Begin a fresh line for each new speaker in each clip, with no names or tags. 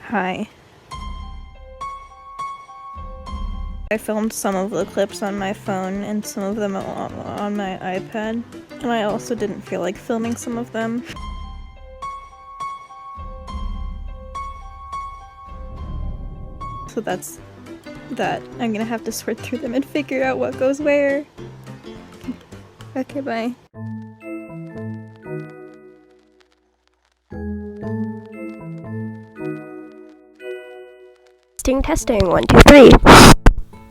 Hi. I filmed some of the clips on my phone and some of them on my iPad, and I also didn't feel like filming some of them. So that's that. I'm gonna have to sort through them and figure out what goes where. Okay, bye.
Testing, 1, 2, 3.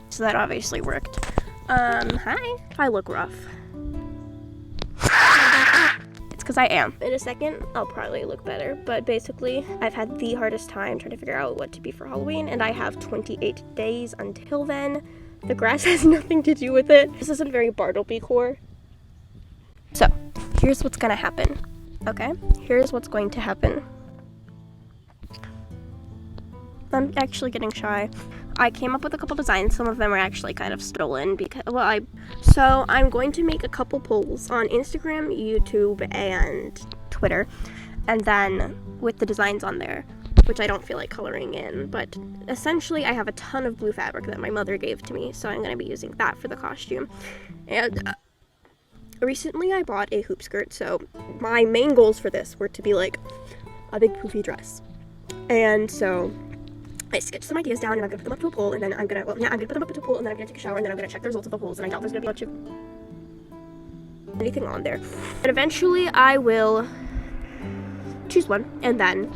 So that obviously worked. Hi. I look rough. It's because I am. In a second, I'll probably look better, but basically, I've had the hardest time trying to figure out what to be for Halloween, and I have 28 days until then. The grass has nothing to do with it. This isn't very Bartleby-core. So, here's what's gonna happen. Okay? Here's what's going to happen. I'm actually getting shy. I came up with a couple designs. Some of them are actually kind of stolen because, so I'm going to make a couple polls on Instagram, YouTube, and Twitter, and then with the designs on there, which I don't feel like coloring in, but essentially I have a ton of blue fabric that my mother gave to me, so I'm going to be using that for the costume. And recently I bought a hoop skirt, so my main goals for this were to be like a big poofy dress. And so I sketched some ideas down, and I'm gonna put them up to a poll, and then I'm gonna put them up to a poll, and then I'm gonna take a shower, and then I'm gonna check the results of the polls, and I doubt there's gonna be much of anything on there. But eventually I will choose one, and then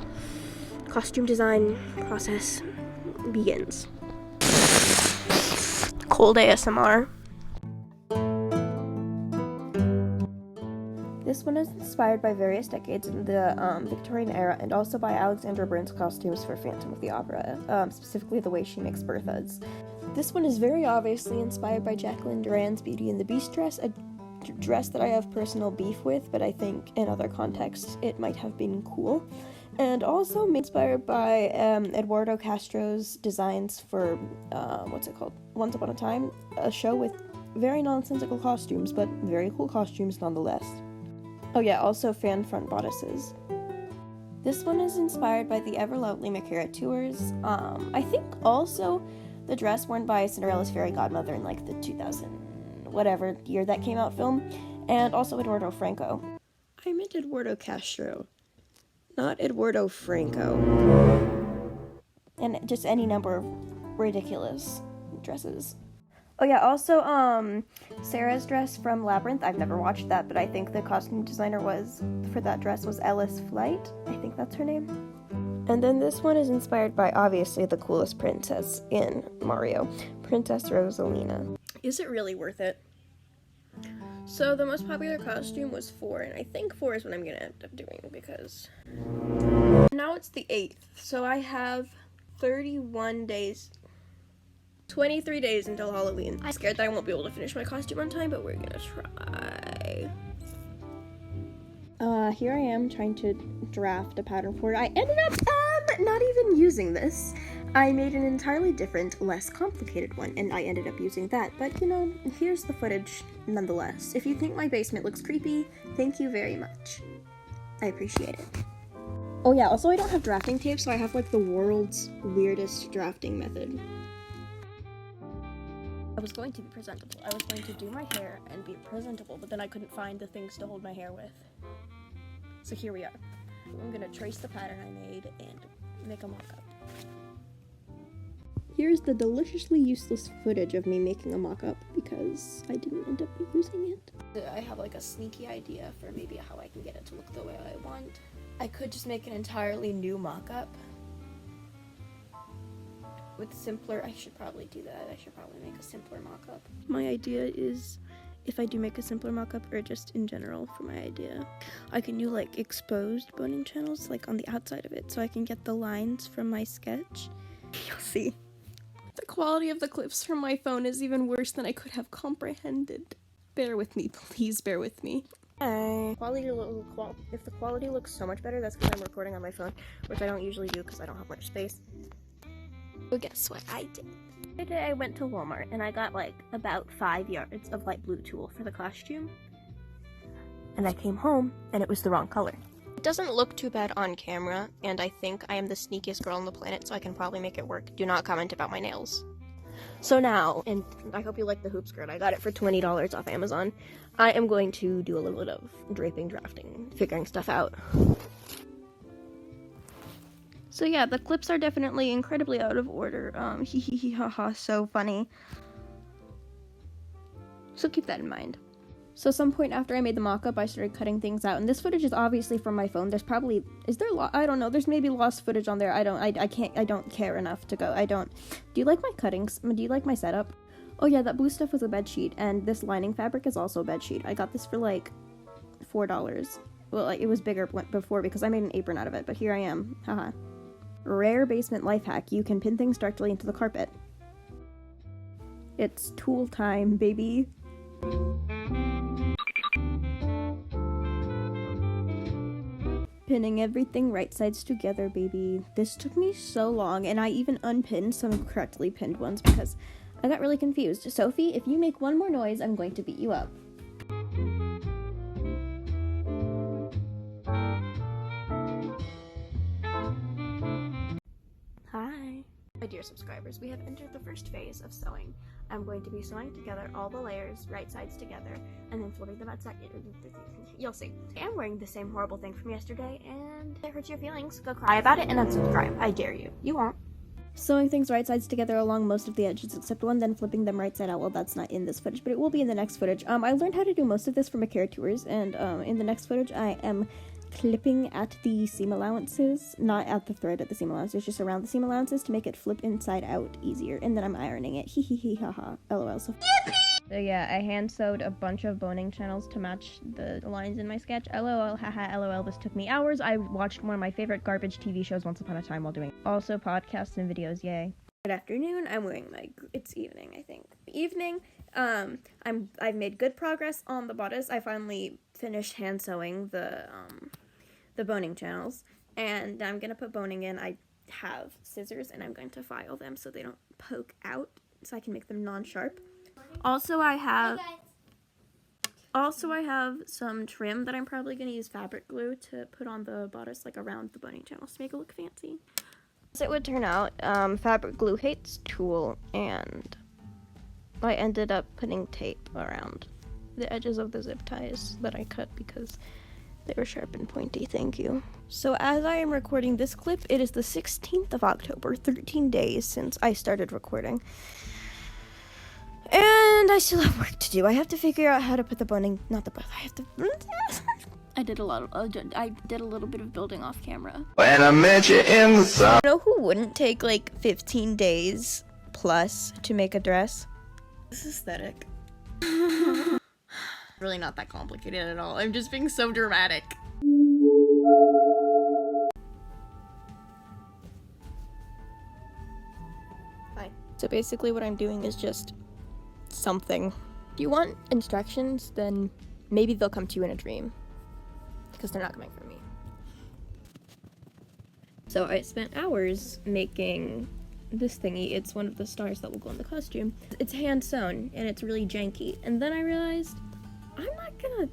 costume design process begins. Cold ASMR.
This one is inspired by various decades in the Victorian era, and also by Alexandra Burns' costumes for Phantom of the Opera, specifically the way she makes Bertha's. This one is very obviously inspired by Jacqueline Duran's Beauty and the Beast dress, a dress that I have personal beef with, but I think in other contexts it might have been cool. And also inspired by Eduardo Castro's designs for, Once Upon a Time, a show with very nonsensical costumes, but very cool costumes nonetheless. Oh yeah, also fan front bodices. This one is inspired by the ever lovely Makara Tours. I think also the dress worn by Cinderella's fairy godmother in like the 2000 whatever year that came out film, and also Eduardo Franco. I meant Eduardo Castro, not Eduardo Franco. And just any number of ridiculous dresses. Oh yeah, also, Sarah's dress from Labyrinth. I've never watched that, but I think the costume designer for that dress was Ellis Flight. I think that's her name. And then this one is inspired by, obviously, the coolest princess in Mario, Princess Rosalina.
Is it really worth it? So the most popular costume was 4, and I think 4 is what I'm gonna end up doing, because now it's the 8th, so I have 31 days. 23 days until Halloween. I'm scared that I won't be able to finish my costume on time, but we're gonna try.
Here I am trying to draft a pattern for it. I ended up, not even using this. I made an entirely different, less complicated one, and I ended up using that. But, you know, here's the footage nonetheless. If you think my basement looks creepy, thank you very much. I appreciate it. Oh yeah, also I don't have drafting tape, so I have, like, the world's weirdest drafting method.
I was going to be presentable. I was going to do my hair and be presentable, but then I couldn't find the things to hold my hair with. So here we are. I'm gonna trace the pattern I made and make a mock-up.
Here's the deliciously useless footage of me making a mock-up because I didn't end up using it.
I have like a sneaky idea for maybe how I can get it to look the way I want. I could just make an entirely new mock-up with simpler. I should probably do that. I should probably make a simpler mock-up.
My idea is, if I do make a simpler mock-up, or just in general for my idea, I can do like exposed boning channels like on the outside of it, so I can get the lines from my sketch. You'll see. The quality of the clips from my phone is even worse than I could have comprehended. Bear with me, please bear with me.
If the quality looks so much better, that's because I'm recording on my phone, which I don't usually do because I don't have much space.
Well, guess what I did?
Today I went to Walmart and I got like about 5 yards of light blue tulle for the costume. And I came home and it was the wrong color. doesn't look too bad on camera, and I think I am the sneakiest girl on the planet, so I can probably make it work. Do not comment about my nails. So now, and I hope you like the hoop skirt, I got it for $20 off Amazon. I am going to do a little bit of draping, drafting, figuring stuff out.
So yeah, the clips are definitely incredibly out of order. Hee hee hee haha, so funny. So keep that in mind. So some point after I made the mock-up, I started cutting things out, and this footage is obviously from my phone. There's probably, I don't know, there's maybe lost footage on there. I don't care enough to go. Do you like my cuttings? Do you like my setup? Oh yeah, that blue stuff was a bed sheet, and this lining fabric is also a bed sheet. I got this for like $4. Well, it was bigger before because I made an apron out of it, but here I am, haha. Rare basement life hack, you can pin things directly into the carpet. It's tool time, baby. Pinning everything right sides together, baby. This took me so long, and I even unpinned some correctly pinned ones because I got really confused. Sophie, if you make one more noise, I'm going to beat you up.
Hi. My dear subscribers, we have entered the first phase of sewing. I'm going to be sewing together all the layers, right sides together, and then flipping them outside. You'll see. I am wearing the same horrible thing from yesterday, and if it hurts your feelings, go cry about it and unsubscribe. I dare you. You won't.
Sewing things right sides together along most of the edges except one, then flipping them right side out. Well, that's not in this footage, but it will be in the next footage. I learned how to do most of this from Akira Tours, and in the next footage I am clipping at the seam allowances, not at the thread at the seam allowances, just around the seam allowances to make it flip inside out easier, and then I'm ironing it. Hee hee hee haha. LOL. So yeah, I hand sewed a bunch of boning channels to match the lines in my sketch. LOL, haha, LOL, this took me hours. I watched one of my favorite garbage TV shows once upon a time while doing it. Also podcasts and videos, yay. Good afternoon, I'm wearing it's evening, I think. Evening, I've made good progress on the bodice. I finally finished hand sewing the boning channels, and I'm gonna put boning in. I have scissors, and I'm going to file them so they don't poke out, so I can make them non-sharp. Also, I have some trim that I'm probably going to use fabric glue to put on the bodice, like around the boning channels to make it look fancy. As it would turn out, fabric glue hates tulle, and I ended up putting tape around the edges of the zip ties that I cut because they were sharp and pointy, thank you. So as I am recording this clip, it is the 16th of October, 13 days since I started recording. And I still have work to do. I have to figure out how to put the boning, I did a little bit of building off camera.
When I met you in the sun.
You know who wouldn't take like 15 days plus to make a dress? This aesthetic. Really not that complicated at all. I'm just being so dramatic. Hi. So basically what I'm doing is just something. Do you want instructions? Then maybe they'll come to you in a dream, because they're not coming from me. So I spent hours making this thingy. It's one of the stars that will go in the costume. It's hand sewn and it's really janky, and then I realized I'm not gonna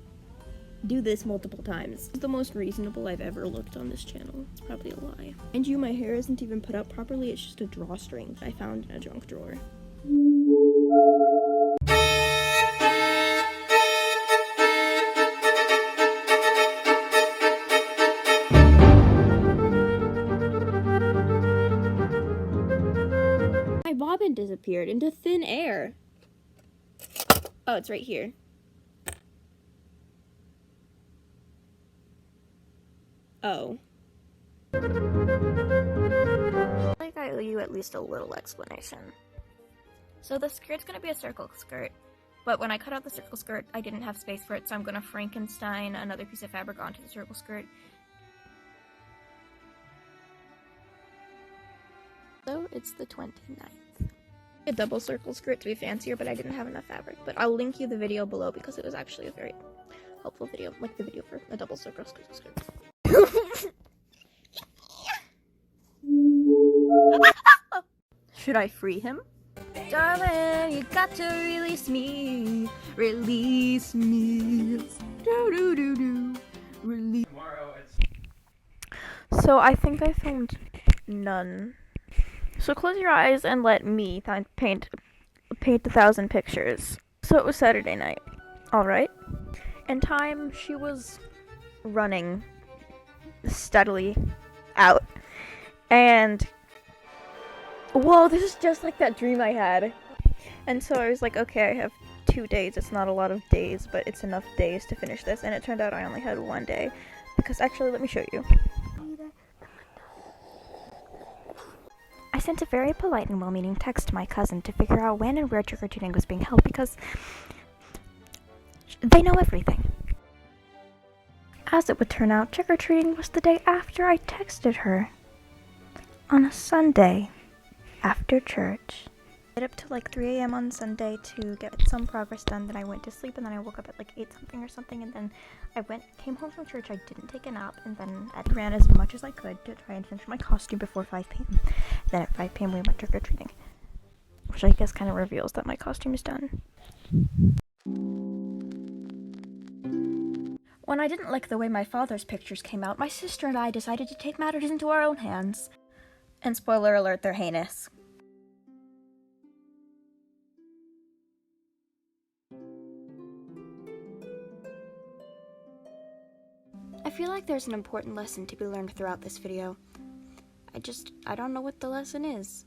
do this multiple times. It's the most reasonable I've ever looked on this channel. It's probably a lie. And my hair isn't even put up properly. It's just a drawstring I found in a junk drawer. My bobbin disappeared into thin air. Oh, it's right here. Oh.
I think I owe you at least a little explanation. So the skirt's gonna be a circle skirt, but when I cut out the circle skirt, I didn't have space for it, so I'm gonna Frankenstein another piece of fabric onto the circle skirt. So it's the 29th. A double circle skirt to be fancier, but I didn't have enough fabric. But I'll link you the video below because it was actually a very helpful video, like the video for a double circle skirt. Should I free him? Darling, you got to release me. Release me. Do do do do. Release.
Tomorrow it's
So I think I filmed none. So close your eyes and let me paint 1,000 pictures. So it was Saturday night. Alright. In time, she was running steadily out. And whoa, this is just like that dream I had. And so I was like, okay, I have 2 days. It's not a lot of days, but it's enough days to finish this. And it turned out I only had 1 day. Because actually, let me show you. I sent a very polite and well-meaning text to my cousin to figure out when and where trick-or-treating was being held because they know everything. As it would turn out, trick-or-treating was the day after I texted her. On a Sunday, after church. I stayed up till like 3 a.m. on Sunday to get some progress done, then I went to sleep, and then I woke up at like 8 something or something, and then I came home from church, I didn't take a nap, and then I ran as much as I could to try and finish my costume before 5 p.m. Then at 5 p.m. we went trick-or-treating, which I guess kind of reveals that my costume is done. When I didn't like the way my father's pictures came out, my sister and I decided to take matters into our own hands. And spoiler alert, they're heinous.
I feel like there's an important lesson to be learned throughout this video. I don't know what the lesson is.